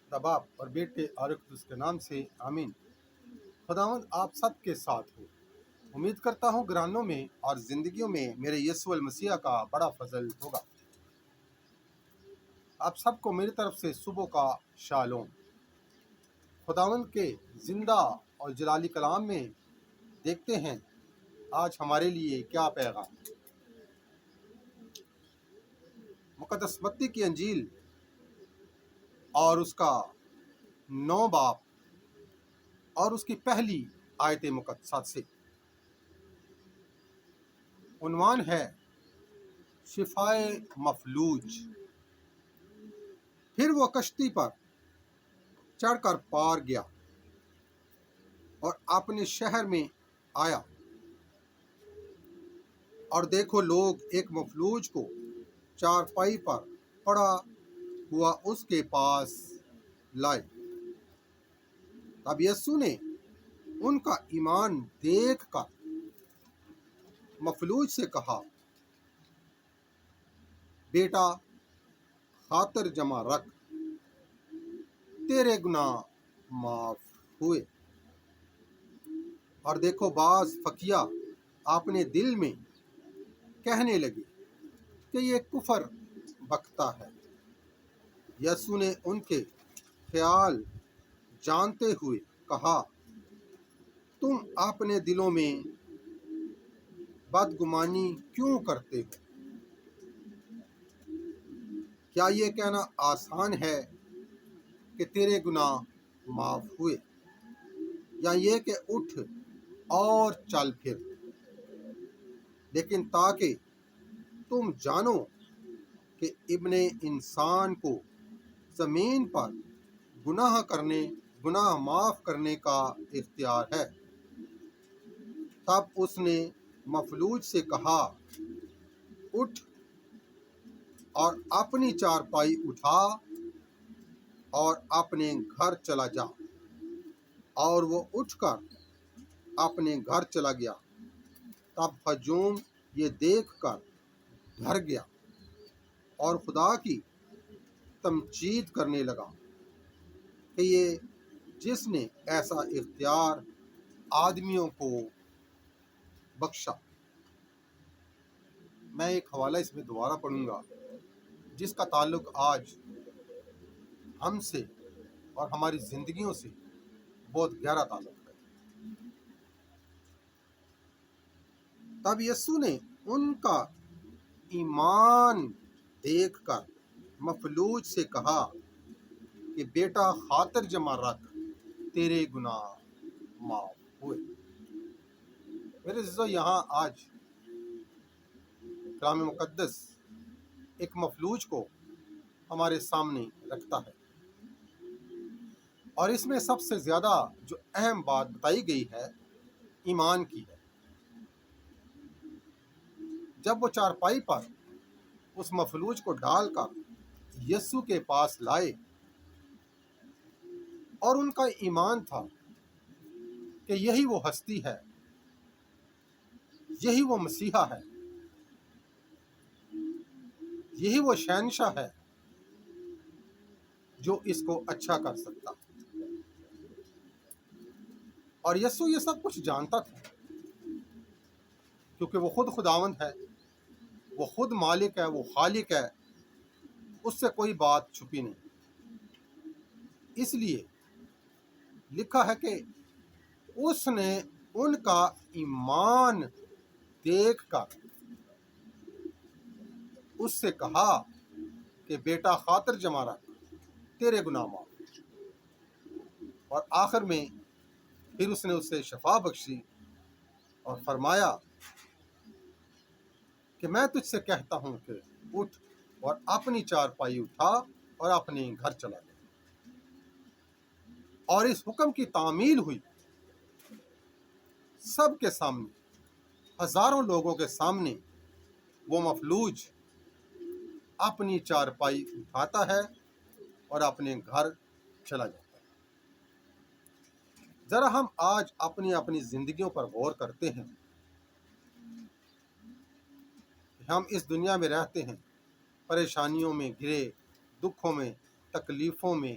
خدا باپ اور بیٹے اور قدس کے نام سے آمین۔ خداوند آپ سب کے ساتھ ہو۔ امید کرتا ہوں گرانوں میں اور زندگیوں میں میرے یسوع المسیح کا بڑا فضل ہوگا۔ آپ سب کو میری طرف سے صبح کا شالوم۔ خداوند کے زندہ اور جلالی کلام میں دیکھتے ہیں آج ہمارے لیے کیا پیغام۔ مقدس متی کی انجیل اور اس کا 9 باب اور اس کی پہلی آیت مقدسہ سے عنوان ہے شفائے مفلوج۔ پھر وہ کشتی پر چڑھ کر پار گیا اور اپنے شہر میں آیا، اور دیکھو لوگ ایک مفلوج کو چارپائی پر پڑا ہوا اس کے پاس لائے۔ تب یسوع نے ان کا ایمان دیکھ کر مفلوج سے کہا، بیٹا خاطر جمع رکھ، تیرے گناہ معاف ہوئے۔ اور دیکھو بعض فقیہ اپنے دل میں کہنے لگے کہ یہ کفر بکتا ہے۔ یسوع نے ان کے خیال جانتے ہوئے کہا، تم اپنے دلوں میں بدگمانی کیوں کرتے ہو؟ کیا یہ کہنا آسان ہے کہ تیرے گناہ معاف ہوئے، یا یہ کہ اٹھ اور چل پھر؟ لیکن تاکہ تم جانو کہ ابن انسان کو زمین پر گناہ معاف کرنے کا اختیار ہے۔ تب اس نے مفلوج سے کہا، اٹھ اور اپنی چارپائی اٹھا اور اپنے گھر چلا جا۔ اور وہ اٹھ کر اپنے گھر چلا گیا۔ تب ہجوم یہ دیکھ کر ڈر گیا اور خدا کی تمجید کرنے لگا کہ یہ جس نے ایسا اختیار آدمیوں کو بخشا۔ میں ایک حوالہ اس میں دوبارہ پڑھوں گا جس کا تعلق آج ہم سے اور ہماری زندگیوں سے بہت گہرا تعلق ہے۔ تب یسوع نے ان کا ایمان دیکھ کر مفلوج سے کہا کہ بیٹا خاطر جمع رکھ، تیرے گناہ معاف ہوئے۔ میرے عزیزو، یہاں آج کلام مقدس ایک مفلوج کو ہمارے سامنے رکھتا ہے، اور اس میں سب سے زیادہ جو اہم بات بتائی گئی ہے ایمان کی ہے۔ جب وہ چارپائی پر اس مفلوج کو ڈال کر یسوع کے پاس لائے، اور ان کا ایمان تھا کہ یہی وہ ہستی ہے، یہی وہ مسیحا ہے، یہی وہ شہنشاہ ہے جو اس کو اچھا کر سکتا۔ اور یسوع یہ سب کچھ جانتا تھا، کیونکہ وہ خود خداوند ہے، وہ خود مالک ہے، وہ خالق ہے، اس سے کوئی بات چھپی نہیں۔ اس لیے لکھا ہے کہ اس نے ان کا ایمان دیکھ کر اس سے کہا کہ بیٹا خاطر جمع رکھ، تیرے گناہ معاف۔ اور آخر میں پھر اس نے اسے شفا بخشی اور فرمایا کہ میں تجھ سے کہتا ہوں کہ اٹھ اور اپنی چارپائی اٹھا اور اپنے گھر چلا گیا۔ اور اس حکم کی تعمیل ہوئی سب کے سامنے، ہزاروں لوگوں کے سامنے۔ وہ مفلوج اپنی چارپائی اٹھاتا ہے اور اپنے گھر چلا جاتا ہے۔ ذرا ہم آج اپنی زندگیوں پر غور کرتے ہیں۔ ہم اس دنیا میں رہتے ہیں، پریشانیوں میں گھرے، دکھوں میں، تکلیفوں میں،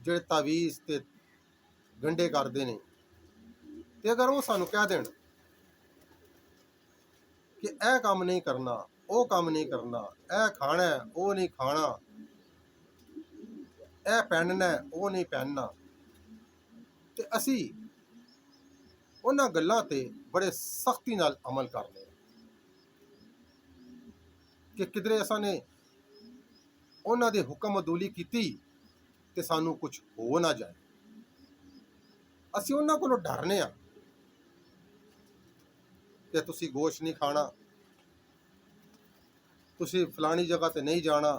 ਜਿਹੜੇ ਤਾਵੀਜ਼ ਤੇ ਗੰਢੇ ਕਰਦੇ ਨੇ। ਤੇ ਅਗਰ ਉਹ ਸਾਨੂੰ ਕਹਿ ਦੇਣ ਕਿ ਇਹ ਕੰਮ ਨਹੀਂ ਕਰਨਾ, ਉਹ ਕੰਮ ਨਹੀਂ ਕਰਨਾ, ਇਹ ਖਾਣਾ, ਉਹ ਨਹੀਂ ਖਾਣਾ, ਇਹ ਪਹਿਨਣਾ, ਉਹ ਨਹੀਂ ਪਹਿਨਣਾ, ਤੇ ਅਸੀਂ ਉਹਨਾਂ ਗੱਲਾਂ ਤੇ ਬੜੇ ਸਖਤੀ ਨਾਲ ਅਮਲ ਕਰਦੇ ਹਾਂ ਕਿ ਕਿਧਰੇ ਅਸਾਂ ਨੇ ਉਹਨਾਂ ਦੇ ਹੁਕਮ ਅਦੂਲੀ ਕੀਤੀ ਤੇ ਸਾਨੂੰ ਕੁਝ ਹੋ ਨਾ ਜਾਏ। ਅਸੀਂ ਉਹਨਾਂ ਕੋਲੋਂ ਡਰਨੇ ਆ ਕਿ ਤੁਸੀਂ ਗੋਸ਼ਤ ਨਹੀਂ ਖਾਣਾ, ਤੁਸੀਂ ਫਲਾਣੀ ਜਗ੍ਹਾ ਤੇ ਨਹੀਂ ਜਾਣਾ,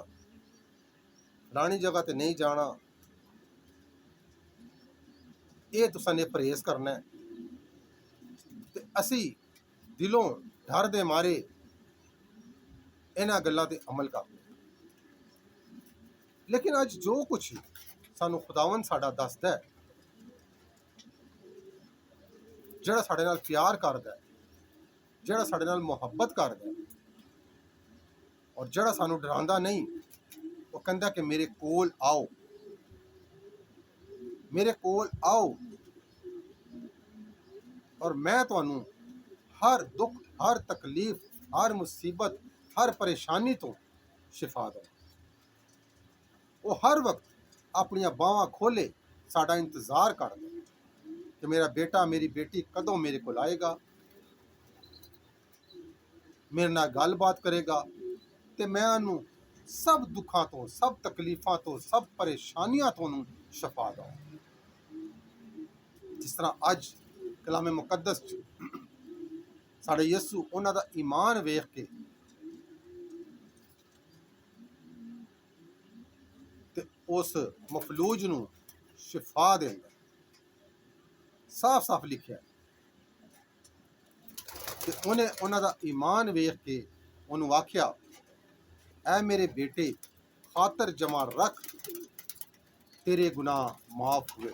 ਫਲਾਣੀ ਜਗ੍ਹਾ ਤੇ ਨਹੀਂ ਜਾਣਾ, ਇਹ ਤੁਸਾਂ ਨੇ ਪਰਹੇਜ਼ ਕਰਨਾ ਹੈ। ਤੇ ਅਸੀਂ ਦਿਲੋਂ ਡਰ ਦੇ ਮਾਰੇ ਇਹਨਾਂ ਗੱਲਾਂ ਤੇ ਅਮਲ ਕਰਦੇ। ਲੇਕਿਨ ਅੱਜ ਜੋ ਕੁਛ ਸਾਨੂੰ ਖੁਦਾਵੰਦ ਸਾਡਾ ਦੱਸਦਾ ਹੈ, ਜਿਹੜਾ ਸਾਡੇ ਨਾਲ ਪਿਆਰ ਕਰਦਾ ਹੈ, ਜਿਹੜਾ ਸਾਡੇ ਨਾਲ ਮੁਹੱਬਤ ਕਰਦਾ ਹੈ, ਔਰ ਜਿਹੜਾ ਸਾਨੂੰ ਡਰਾਉਂਦਾ ਨਹੀਂ, ਉਹ ਕਹਿੰਦਾ ਕਿ ਮੇਰੇ ਕੋਲ ਆਓ, ਮੇਰੇ ਕੋਲ ਆਓ, ਔਰ ਮੈਂ ਤੁਹਾਨੂੰ ਹਰ ਦੁੱਖ, ਹਰ ਤਕਲੀਫ, ਹਰ ਮੁਸੀਬਤ, ਹਰ ਪਰੇਸ਼ਾਨੀ ਤੋਂ ਸ਼ਿਫਾ ਦਵਾਂ। ਉਹ ਹਰ ਵਕਤ ਆਪਣੀਆਂ ਬਾਹਾਂ ਖੋਲੇ ਸਾਡਾ ਇੰਤਜ਼ਾਰ ਕਰਦਾ ਕਿ ਮੇਰਾ ਬੇਟਾ, ਮੇਰੀ ਬੇਟੀ ਕਦੋਂ ਮੇਰੇ ਕੋਲ ਆਏਗਾ, ਮੇਰੇ ਨਾਲ ਗੱਲਬਾਤ ਕਰੇਗਾ ਤੇ ਮੈਂ ਉਹਨੂੰ ਸਭ ਦੁੱਖਾਂ ਤੋਂ, ਸਭ ਤਕਲੀਫਾਂ ਤੋਂ, ਸਭ ਪਰੇਸ਼ਾਨੀਆਂ ਤੋਂ ਉਹਨੂੰ ਸ਼ਿਫਾ ਦਵਾਂ। ਜਿਸ ਤਰ੍ਹਾਂ ਅੱਜ ਕਲਾਮ ਮੁਕੱਦਸ 'ਚ ਸਾਡੇ ਯਿਸੂ ਉਹਨਾਂ ਦਾ ਈਮਾਨ ਵੇਖ ਕੇ ਤੇ ਉਸ ਮਫਲੂਜ ਨੂੰ ਸ਼ਿਫਾ ਦਿੰਦਾ। ਸਾਫ਼ ਸਾਫ਼ ਲਿਖਿਆ ਕਿ ਉਹਨੇ ਉਹਨਾਂ ਦਾ ਈਮਾਨ ਵੇਖ ਕੇ ਉਹਨੂੰ ਆਖਿਆ, ਐ ਮੇਰੇ ਬੇਟੇ, ਖਾਤਰ ਜਮਾ ਰੱਖ, ਤੇਰੇ ਗੁਨਾਹ ਮਾਫ ਹੋਏ।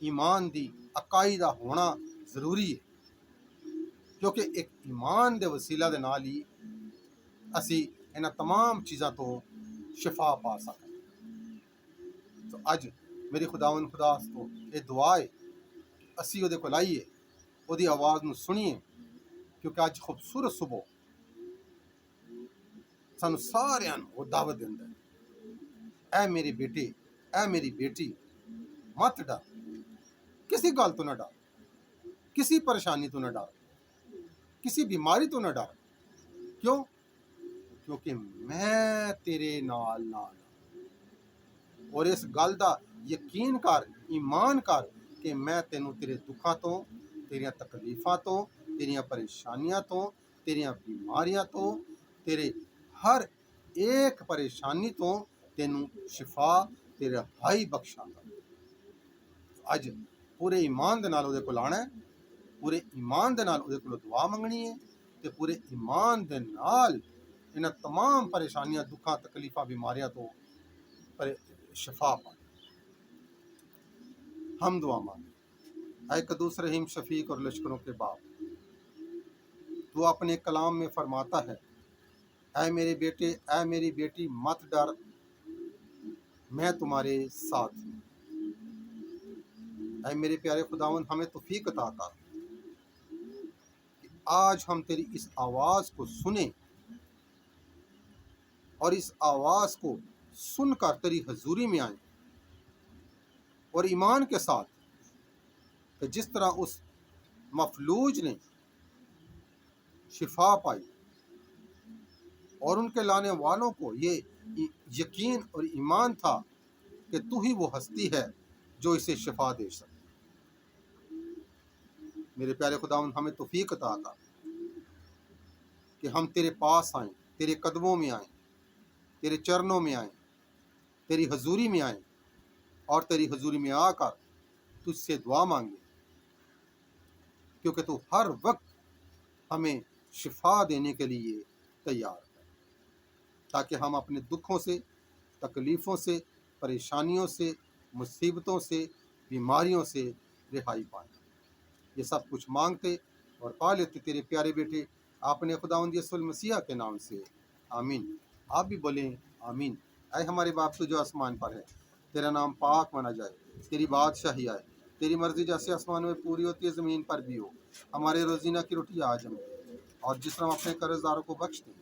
ایمان دی عقائدہ ہونا ضروری ہے، کیونکہ ایک ایمان دے وسیلہ دے نال ہی اسی انہاں تمام چیزاں تو شفا پا سکیں۔ تو اج میری خداوند خدا تو یہ دعا ہے اسی وہ کول آئیے، وہ آواز نو سنیے، کیونکہ اج خوبصورت صبح سانو سارے وہ دعوت دیندا ہے، اے میرے بیٹے، اے میری بیٹی، مت ڈر، کسی گل تو نہ ڈر، کسی پریشانی تو نہ ڈر، کسی بیماری تو نہ ڈر، کیوں؟ کیونکہ میں تیرے نال نال ہاں۔ اور اس گل دا یقین کر، ایمان کر کہ میں تینوں تیرے دکھاں تو، تیریاں تکلیفاں تو، تیریاں پریشانیاں تو، تیریاں بیماریاں تو، تیرے ہر ایک پریشانی تو تینوں شفا تیرے ہائی بخشاں گا۔ اج پورے ایمان دے نال اودے کول آنا ہے، پورے ایمان دے نال اودے کول دعا منگنی ہے، تے پورے ایمان دے نال انہاں تمام پریشانیاں، دکھاں، تکلیفاں، بیماریاں تو شفا پائے۔ ہم دعا مانگیں۔ اے قدوس رحیم شفیق اور لشکروں کے باپ، تو اپنے کلام میں فرماتا ہے، اے میرے بیٹے، اے میری بیٹی، مت ڈر، میں تمہارے ساتھ ہوں۔ اے میرے پیارے خداوند، ہمیں توفیق عطا کر کہ آج ہم تیری اس آواز کو سنیں، اور اس آواز کو سن کر تیری حضوری میں آئیں، اور ایمان کے ساتھ کہ جس طرح اس مفلوج نے شفا پائی اور ان کے لانے والوں کو یہ یقین اور ایمان تھا کہ تو ہی وہ ہستی ہے جو اسے شفا دے سکے۔ میرے پیارے خداوند، ہمیں توفیق عطا کر کہ ہم تیرے پاس آئیں، تیرے قدموں میں آئیں، تیرے چرنوں میں آئیں، تیری حضوری میں آئیں، اور تیری حضوری میں آ کر تجھ سے دعا مانگے، کیونکہ تو ہر وقت ہمیں شفا دینے کے لیے تیار ہے، تاکہ ہم اپنے دکھوں سے، تکلیفوں سے، پریشانیوں سے، مصیبتوں سے، بیماریوں سے رہائی پائیں۔ یہ سب کچھ مانگتے اور پا لیتے تیرے پیارے بیٹے اپنے خداوند یسوع المسیح کے نام سے، آمین۔ آپ بھی بولیں آمین۔ اے ہمارے باپ تو جو آسمان پر ہے، تیرا نام پاک مانا جائے، تیری بادشاہی آئے، تیری مرضی جیسے آسمان میں پوری ہوتی ہے زمین پر بھی ہو۔ ہمارے روزینہ کی روٹی آج ہمیں دے، اور جس طرح ہم اپنے قرض داروں کو بخش دیں،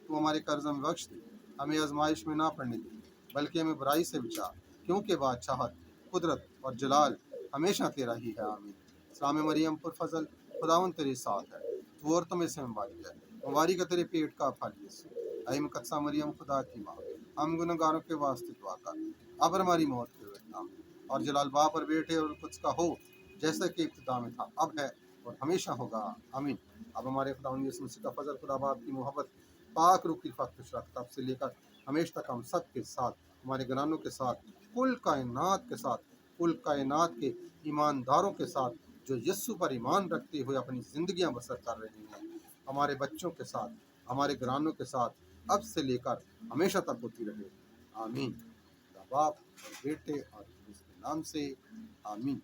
تو ہمارے قرض ہمیں بخش دے، ہمیں آزمائش میں نہ پڑنے دے، بلکہ ہمیں برائی سے بچا، کیونکہ بادشاہت، قدرت اور جلال ہمیشہ تیرا ہی ہے، آمین۔ سلام مریم پر فضل، خداوند تیرے ساتھ ہے، تو عورتوں میں سے مبارک ہے، مبارک ہے تیرے پیٹ کا پھل یسوع۔ اے مقدسہ مریم خدا کی ماں، ہم گنہگاروں کے واسطے دعا کر، اب ہماری موت کے وقت، آمین۔ اور جلال باپ اور بیٹے اور قدس کا ہو، جیسا کہ ابتدا میں تھا، اب ہے اور ہمیشہ ہوگا، آمین۔ اب ہمارے خداوند یسوع مسیح کا فضل، خدا باپ کی محبت، پاک روح کی رفاقت تب سے لے کر ہمیشہ تک ہم سب کے ساتھ، ہمارے گھرانوں کے ساتھ، کل کائنات کے ساتھ، کل کائنات کے ایمانداروں کے ساتھ جو یسوع پر ایمان رکھتے ہوئے اپنی زندگیاں بسر کر رہے ہیں، ہمارے بچوں کے ساتھ، ہمارے گھرانوں کے ساتھ اب سے لے کر ہمیشہ تک ہوتی رہے، آمین۔ خدا باپ اور بیٹے اور اس کے نام سے، آمین۔